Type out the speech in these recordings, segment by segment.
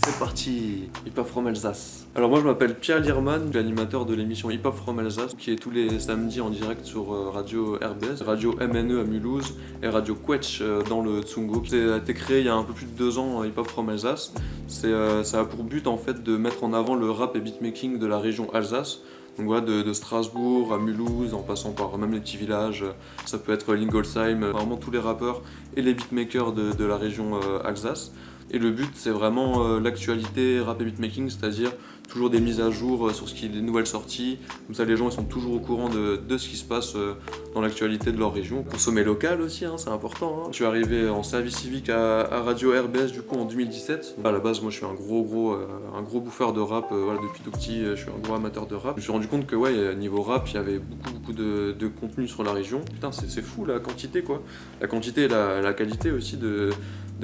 C'est parti, Hip Hop from Alsace. Alors moi je m'appelle Pierre Lierman, l'animateur de l'émission Hip Hop from Alsace qui est tous les samedis en direct sur Radio RBS, Radio MNE à Mulhouse et Radio Quetch dans le Tsungo. Ça a été créé il y a un peu plus de 2 ans, Hip Hop from Alsace. Ça a pour but en fait de mettre en avant le rap et beatmaking de la région Alsace. Donc voilà, de Strasbourg à Mulhouse, en passant par même les petits villages, ça peut être Lingolsheim, vraiment tous les rappeurs et les beatmakers de la région Alsace. Et le but, c'est vraiment l'actualité rap et beatmaking, c'est-à-dire toujours des mises à jour sur ce qui est des nouvelles sorties. Comme ça, les gens ils sont toujours au courant de ce qui se passe dans l'actualité de leur région. Consommer local aussi, hein, c'est important. Hein. Je suis arrivé en service civique à Radio RBS du coup en 2017. À la base, moi, je suis un gros bouffeur de rap. Voilà, depuis tout petit, je suis un gros amateur de rap. Je me suis rendu compte que ouais, niveau rap, il y avait beaucoup de contenu sur la région. Putain, c'est fou la quantité quoi. La quantité et la qualité aussi de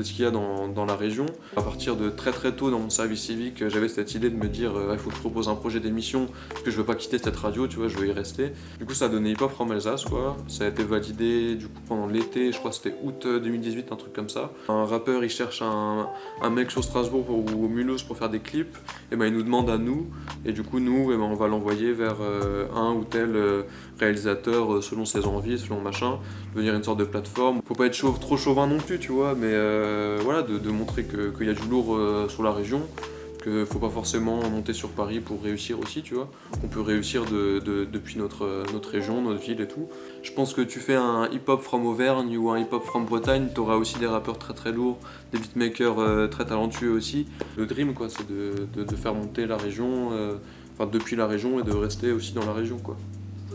ce qu'il y a dans la région. À partir de très tôt dans mon service civique, j'avais cette idée de me dire il faut que je propose un projet d'émission parce que je veux pas quitter cette radio, tu vois, je veux y rester. Du coup ça a donné Hip Hop from Alsace quoi. Ça a été validé du coup pendant l'été, je crois que c'était août 2018, un truc comme ça. Un rappeur il cherche un mec sur Strasbourg ou Mulhouse pour faire des clips, et ben il nous demande à nous, et du coup nous on va l'envoyer vers un ou tel réalisateur selon ses envies, selon machin, devenir une sorte de plateforme. Faut pas être trop chauvin non plus, tu vois, mais voilà, de montrer qu'il y a du lourd sur la région, que faut pas forcément monter sur Paris pour réussir aussi, tu vois. On peut réussir depuis notre région, notre ville et tout. Je pense que tu fais un hip-hop from Auvergne ou un hip-hop from Bretagne, t'auras aussi des rappeurs très lourds, des beatmakers très talentueux aussi. Le dream, quoi, c'est de faire monter la région, depuis la région et de rester aussi dans la région, quoi.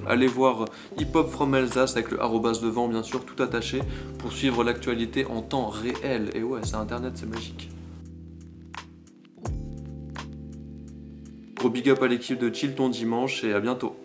Allez voir Hip Hop from Alsace avec le arrobase devant bien sûr, tout attaché, pour suivre l'actualité en temps réel. Et ouais, c'est internet, c'est magique. Gros big up à l'équipe de Chill ton dimanche et à bientôt.